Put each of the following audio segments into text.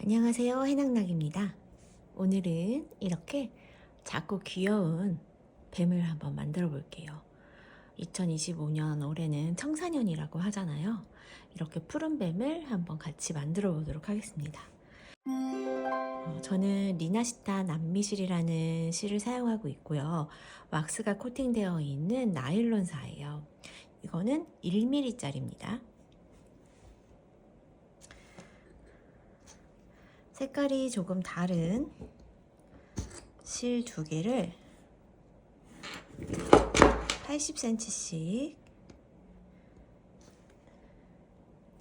안녕하세요, 해낭락입니다. 오늘은 이렇게 작고 귀여운 뱀을 한번 만들어 볼게요. 2025년 올해는 청사년이라고 하잖아요. 이렇게 푸른 뱀을 한번 같이 만들어 보도록 하겠습니다. 저는 리나시타 남미실이라는 실을 사용하고 있고요. 왁스가 코팅되어 있는 나일론사예요. 이거는 1mm짜리입니다. 색깔이 조금 다른 실 두 개를 80cm씩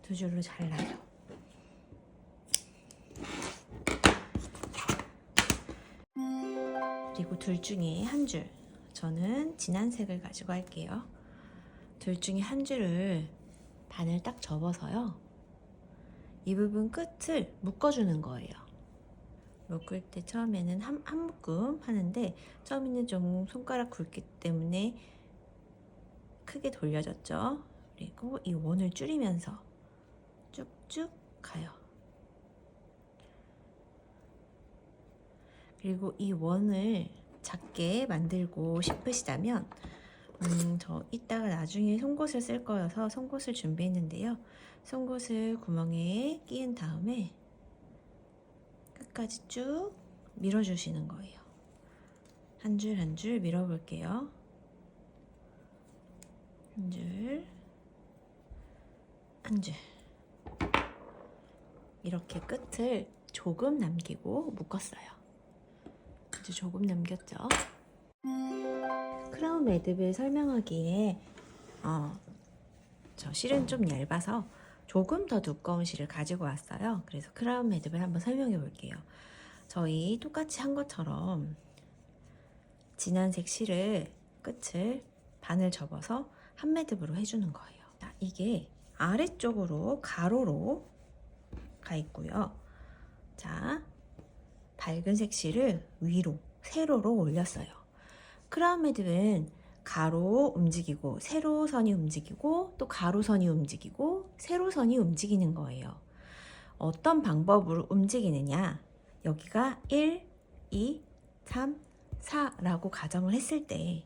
두 줄로 잘라요. 그리고 둘 중에 한 줄, 저는 진한 색을 가지고 할게요. 둘 중에 한 줄을 반을 딱 접어서요. 이 부분 끝을 묶어주는 거예요. 묶을 때 처음에는 한 묶음 하는데 처음에는 좀 손가락 굵기 때문에 크게 돌려졌죠. 그리고 이 원을 줄이면서 쭉쭉 가요. 그리고 이 원을 작게 만들고 싶으시다면 저 이따가 나중에 송곳을 쓸 거여서 송곳을 준비했는데요. 송곳을 구멍에 끼운 다음에 끝까지 쭉 밀어주시는 거예요. 한 줄 한 줄 밀어볼게요. 한 줄, 한 줄. 이렇게 끝을 조금 남기고 묶었어요. 아주 조금 남겼죠. 크라운 매듭을 설명하기에 저 실은 좀 얇아서 조금 더 두꺼운 실을 가지고 왔어요. 그래서 크라운 매듭을 한번 설명해 볼게요. 저희 똑같이 한 것처럼 진한색 실을 끝을 반을 접어서 한 매듭으로 해주는 거예요. 자, 이게 아래쪽으로 가로로 가 있고요. 자, 밝은색 실을 위로 세로로 올렸어요. 크라운 매듭은 가로 움직이고 세로선이 움직이고 또 가로선이 움직이고 세로선이 움직이는 거예요. 어떤 방법으로 움직이느냐, 여기가 1, 2, 3, 4라고 가정을 했을 때,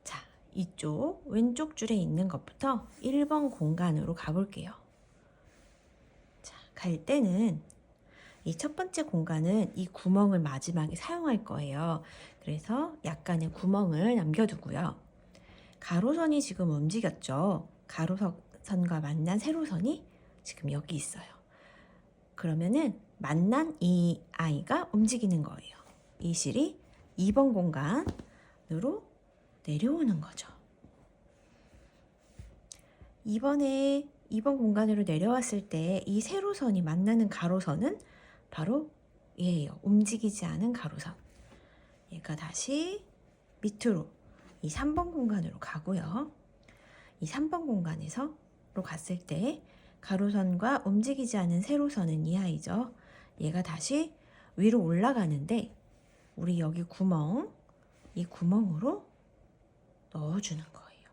자, 이쪽 왼쪽 줄에 있는 것부터 1번 공간으로 가볼게요. 자, 갈 때는 이 첫 번째 공간은 이 구멍을 마지막에 사용할 거예요. 그래서 약간의 구멍을 남겨두고요. 가로선이 지금 움직였죠. 가로선과 만난 세로선이 지금 여기 있어요. 그러면은 만난 이 아이가 움직이는 거예요. 이 실이 2번 공간으로 내려오는 거죠. 2번 공간으로 내려왔을 때 이 세로선이 만나는 가로선은 바로 얘예요. 움직이지 않은 가로선. 얘가 다시 밑으로 이 3번 공간으로 가고요. 이 3번 공간에서로 갔을 때 가로선과 움직이지 않은 세로선은 이 아이죠. 얘가 다시 위로 올라가는데 우리 여기 구멍, 이 구멍으로 넣어주는 거예요.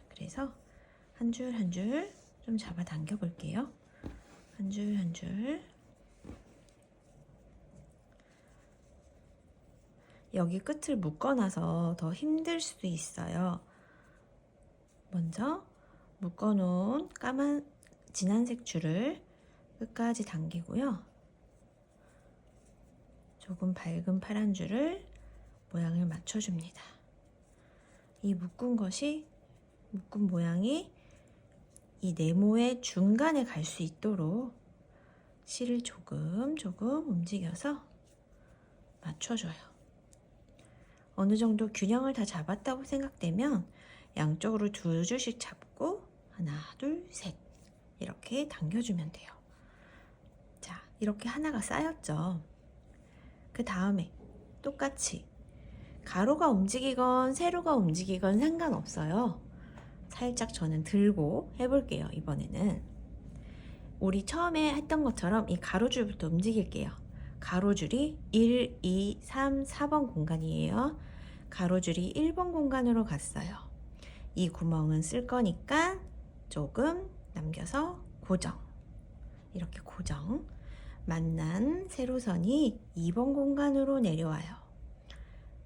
그래서 한 줄 한 줄 좀 잡아 당겨 볼게요. 한 줄 한 줄. 여기 끝을 묶어놔서 더 힘들 수도 있어요. 먼저 묶어놓은 까만 진한색 줄을 끝까지 당기고요. 조금 밝은 파란 줄을 모양을 맞춰줍니다. 이 묶은 모양이 이 네모의 중간에 갈 수 있도록 실을 조금 움직여서 맞춰줘요. 어느 정도 균형을 다 잡았다고 생각되면 양쪽으로 두 줄씩 잡고 하나, 둘, 셋 이렇게 당겨주면 돼요. 자, 이렇게 하나가 쌓였죠. 그 다음에 똑같이 가로가 움직이건 세로가 움직이건 상관없어요. 살짝 저는 들고 해볼게요. 이번에는 우리 처음에 했던 것처럼 이 가로줄부터 움직일게요. 가로줄이 1, 2, 3, 4번 공간이에요. 가로줄이 1번 공간으로 갔어요. 이 구멍은 쓸 거니까 조금 남겨서 고정. 이렇게 고정. 만난 세로선이 2번 공간으로 내려와요.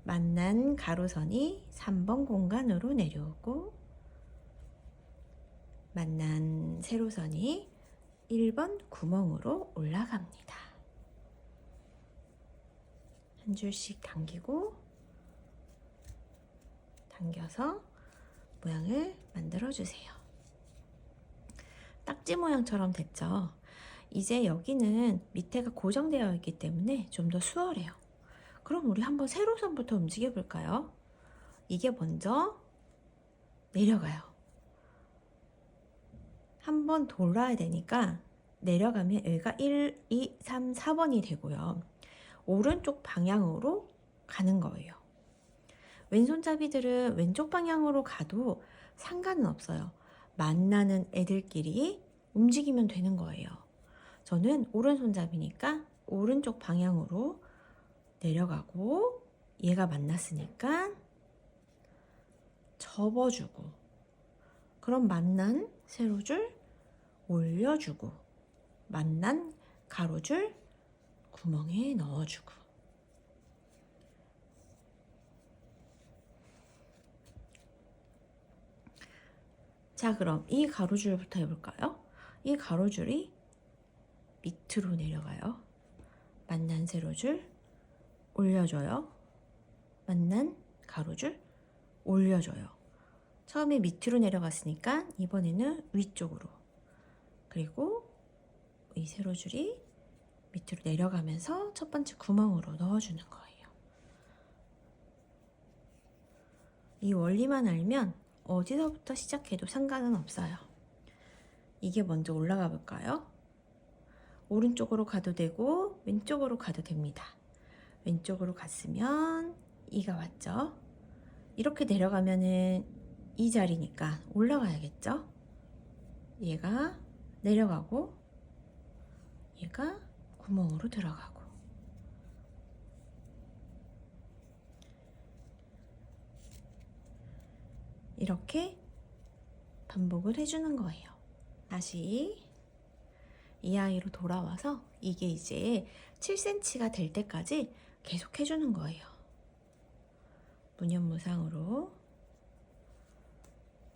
만난 가로선이 3번 공간으로 내려오고, 만난 세로선이 1번 구멍으로 올라갑니다. 한 줄씩 당기고 당겨서 모양을 만들어 주세요. 딱지 모양처럼 됐죠? 이제 여기는 밑에가 고정되어 있기 때문에 좀 더 수월해요. 그럼 우리 한번 세로선부터 움직여 볼까요? 이게 먼저 내려가요. 한번 돌아야 되니까 내려가면 여기가 1, 2, 3, 4번이 되고요. 오른쪽 방향으로 가는 거예요. 왼손잡이들은 왼쪽 방향으로 가도 상관은 없어요. 만나는 애들끼리 움직이면 되는 거예요. 저는 오른손잡이니까 오른쪽 방향으로 내려가고, 얘가 만났으니까 접어주고, 그럼 만난 세로줄 올려주고, 만난 가로줄 구멍에 넣어주고. 자, 그럼 이 가로줄부터 해볼까요? 이 가로줄이 밑으로 내려가요. 만난 세로줄 올려줘요. 만난 가로줄 올려줘요. 처음에 밑으로 내려갔으니까 이번에는 위쪽으로. 그리고 이 세로줄이 밑으로 내려가면서 첫 번째 구멍으로 넣어주는 거예요. 이 원리만 알면 어디서부터 시작해도 상관은 없어요. 이게 먼저 올라가 볼까요? 오른쪽으로 가도 되고 왼쪽으로 가도 됩니다. 왼쪽으로 갔으면 이가 왔죠. 이렇게 내려가면은 이 자리니까 올라가야겠죠. 얘가 내려가고 얘가 구멍으로 들어가고. 이렇게 반복을 해주는 거예요. 다시 이 아이로 돌아와서 이게 이제 7cm가 될 때까지 계속 해주는 거예요. 무념무상으로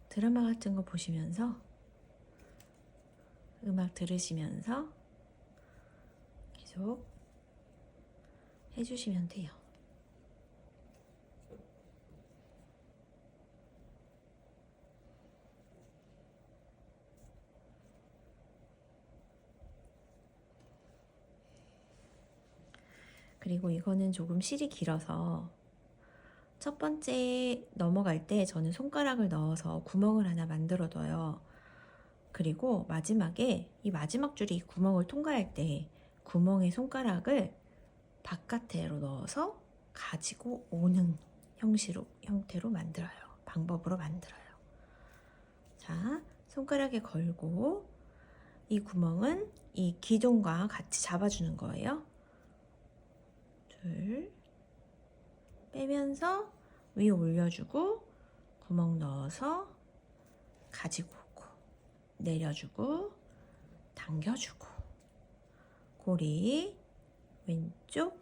드라마 같은 거 보시면서 음악 들으시면서 계속 해주시면 돼요. 그리고 이거는 조금 실이 길어서 첫 번째 넘어갈 때 저는 손가락을 넣어서 구멍을 하나 만들어 둬요. 그리고 마지막에 이 마지막 줄이 구멍을 통과할 때 구멍에 손가락을 바깥으로 넣어서 가지고 오는 형태로 만들어요. 방법으로 만들어요. 자, 손가락에 걸고 이 구멍은 이 기둥과 같이 잡아주는 거예요. 둘, 빼면서 위에 올려주고 구멍 넣어서 가지고 오고 내려주고 당겨주고, 고리 왼쪽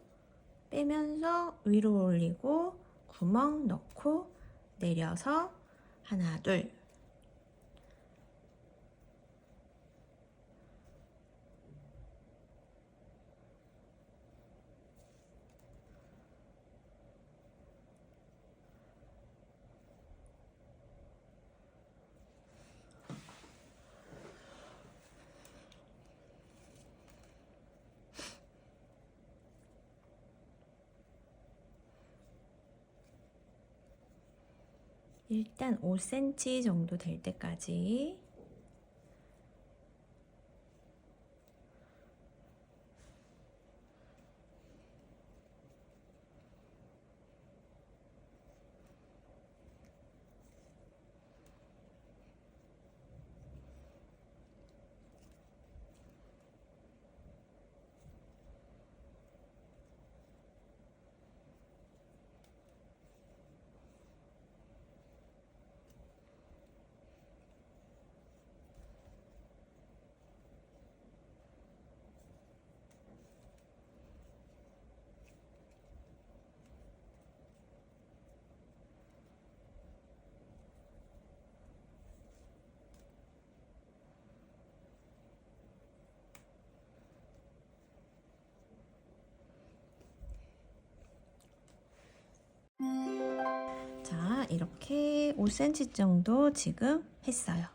빼면서 위로 올리고 구멍 넣고 내려서 하나 둘. 일단 5cm 정도 될 때까지 이렇게 5cm 정도 지금 했어요.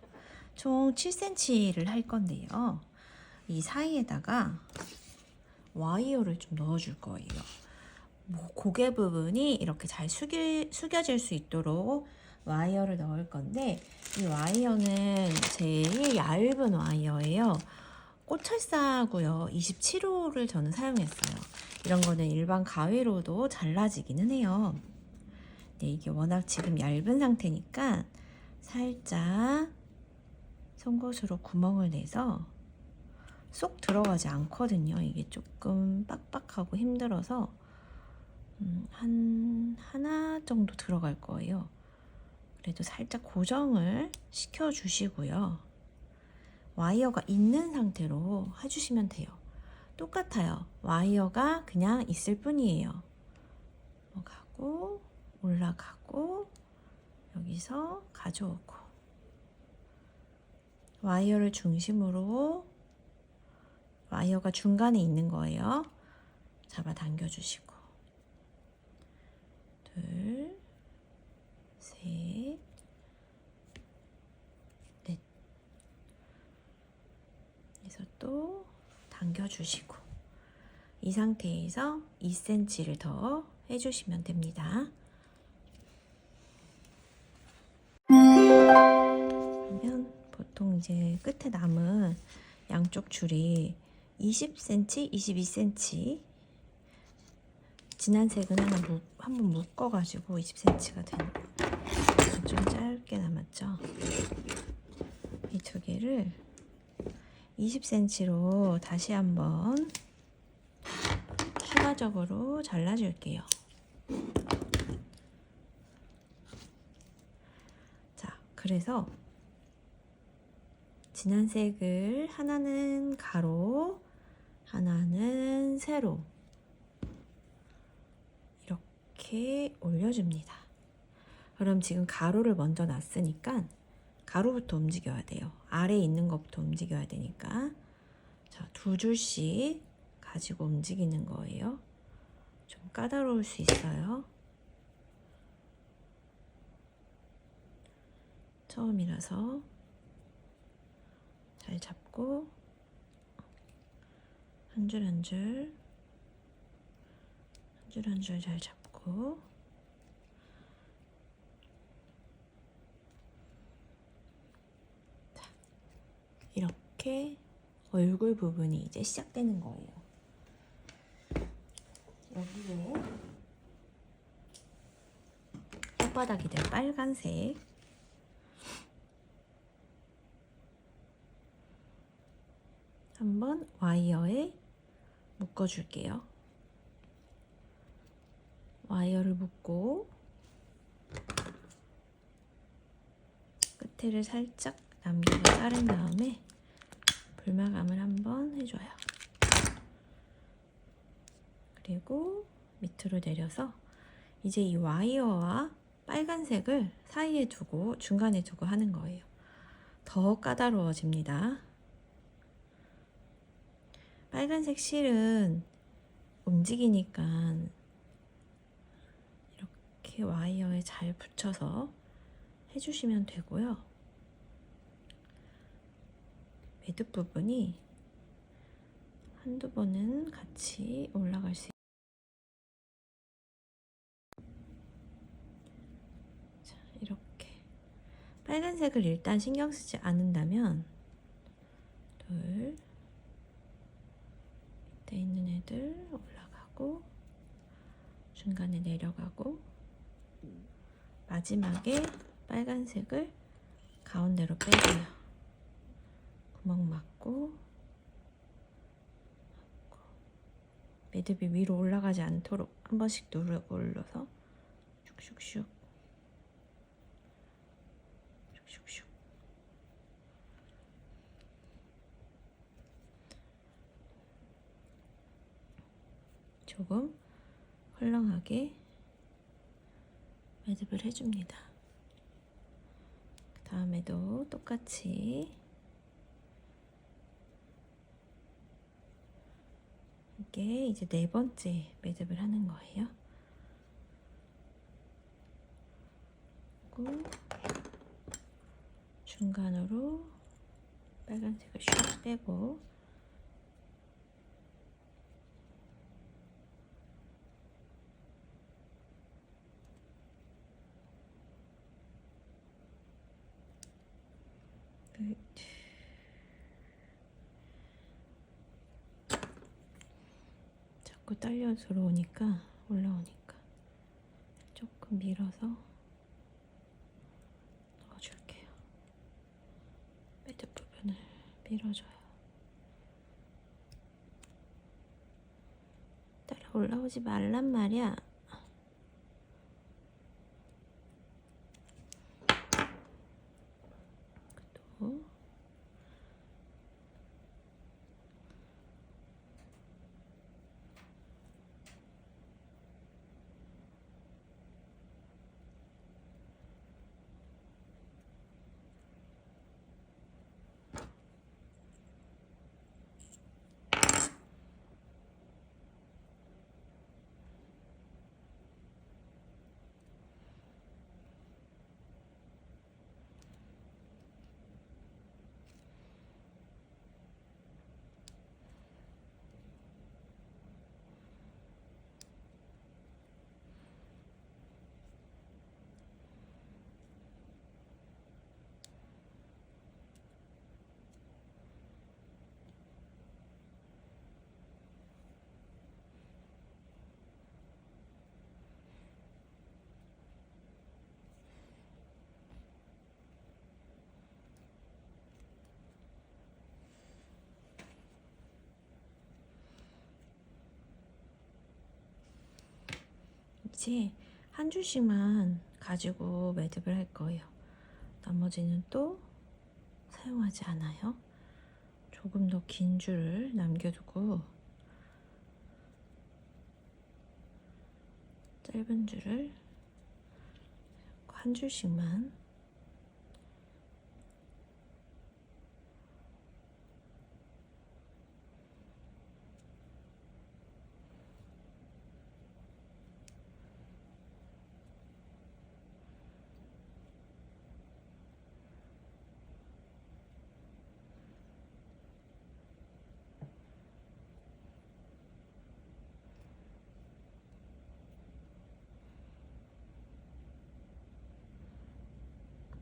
총 7cm를 할 건데요. 이 사이에다가 와이어를 좀 넣어줄 거예요. 고개 부분이 이렇게 잘 숙여질 수 있도록 와이어를 넣을 건데, 이 와이어는 제일 얇은 와이어예요. 꽃철사고요. 27호를 저는 사용했어요. 이런 거는 일반 가위로도 잘라지기는 해요. 네, 이게 워낙 지금 얇은 상태니까 살짝 송곳으로 구멍을 내서 쏙 들어가지 않거든요. 이게 조금 빡빡하고 힘들어서 하나 정도 들어갈 거예요. 그래도 살짝 고정을 시켜 주시고요. 와이어가 있는 상태로 해주시면 돼요. 똑같아요. 와이어가 그냥 있을 뿐이에요. 가고 올라가고 여기서 가져오고, 와이어를 중심으로 와이어가 중간에 있는 거예요. 잡아 당겨 주시고, 둘, 셋, 넷. 그래서 또 당겨 주시고, 이 상태에서 2cm를 더 해주시면 됩니다. 그러면 보통 이제 끝에 남은 양쪽 줄이 20cm, 22cm, 진한 색은 한번 묶어가지고 20cm가 되는 거예요. 좀 짧게 남았죠? 이 두 개를 20cm로 다시 한번 추가적으로 잘라줄게요. 자, 그래서 진한 색을 하나는 가로, 하나는 세로 이렇게 올려줍니다. 그럼 지금 가로를 먼저 놨으니까 가로부터 움직여야 돼요. 아래에 있는 것부터 움직여야 되니까. 자, 두 줄씩 가지고 움직이는 거예요. 좀 까다로울 수 있어요. 처음이라서 잘 잡고 한 줄 한 줄, 한 줄 한 줄 잘 잡고, 자, 이렇게 얼굴 부분이 이제 시작되는 거예요. 여기에 혓바닥이 될 빨간색, 한번 와이어에 묶어줄게요. 와이어를 묶고 끝에를 살짝 남겨서 자른 다음에 불마감을 한번 해줘요. 그리고 밑으로 내려서 이제 이 와이어와 빨간색을 사이에 두고 중간에 두고 하는 거예요. 더 까다로워집니다. 빨간색 실은 움직이니까 이렇게 와이어에 잘 붙여서 해주시면 되고요. 매듭 부분이 한두 번은 같이 올라갈 수 있어요. 자, 이렇게 빨간색을 일단 신경 쓰지 않는다면 둘, 밑에 있는 애들 올라가고 중간에 내려가고 마지막에 빨간색을 가운데로 빼줘요. 구멍 막고 매듭이 위로 올라가지 않도록 한 번씩 눌러서 슉슉슉 슉슉슉. 조금 헐렁하게 매듭을 해줍니다. 그 다음에도 똑같이 이게 이제 네 번째 매듭을 하는 거예요. 하고 중간으로 빨간색을 슉 빼고 자꾸 딸려 들어오니까 올라오니까 조금 밀어서 넣어줄게요. 매듭 부분을 밀어줘요. 따라 올라오지 말란 말이야. 또 이제 한 줄씩만 가지고 매듭을 할 거예요. 나머지는 또 사용하지 않아요. 조금 더 긴 줄을 남겨두고 짧은 줄을 한 줄씩만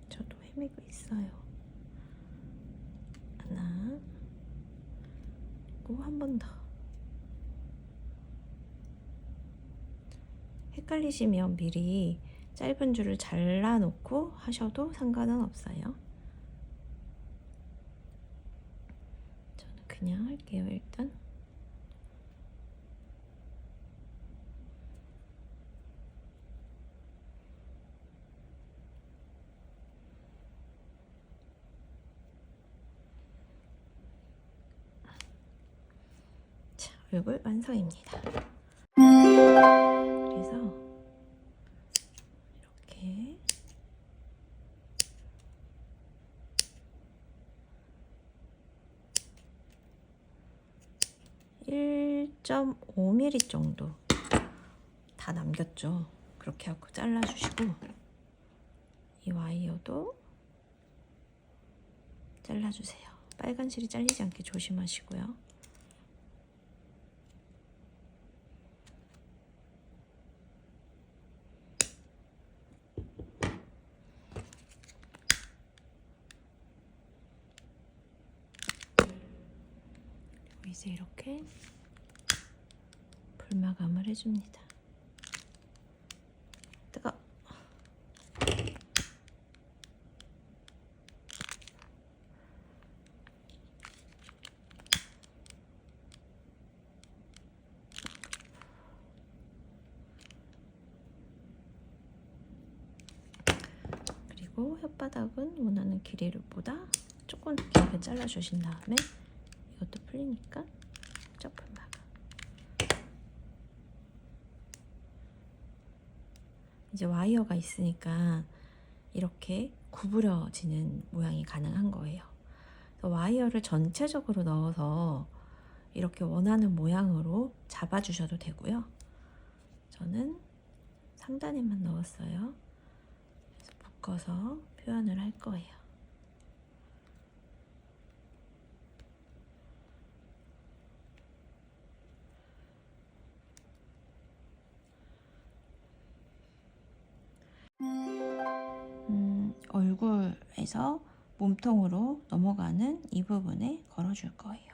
저도 헤매고 있어요. 하나, 또 한 번 더. 헷갈리시면 미리 짧은 줄을 잘라놓고 하셔도 상관은 없어요. 저는 그냥 할게요, 일단. 자, 얼굴 완성입니다. 그래서 이렇게 (1.5mm) 정도 다 남겼죠. 그렇게 하고 잘라주시고 이 와이어도 잘라주세요. 빨간 실이 잘리지 않게 조심하시고요. 이제 이렇게 불마감을 해줍니다. 뜨거. 그리고 혓바닥은 원하는 길이보다 조금 더 길게 잘라주신 다음에 이것도 풀리니까 점프 마감. 이제 와이어가 있으니까 이렇게 구부려지는 모양이 가능한 거예요. 와이어를 전체적으로 넣어서 이렇게 원하는 모양으로 잡아주셔도 되고요. 저는 상단에만 넣었어요. 그래서 묶어서 표현을 할 거예요. 얼굴에서 몸통으로 넘어가는 이 부분에 걸어줄 거예요.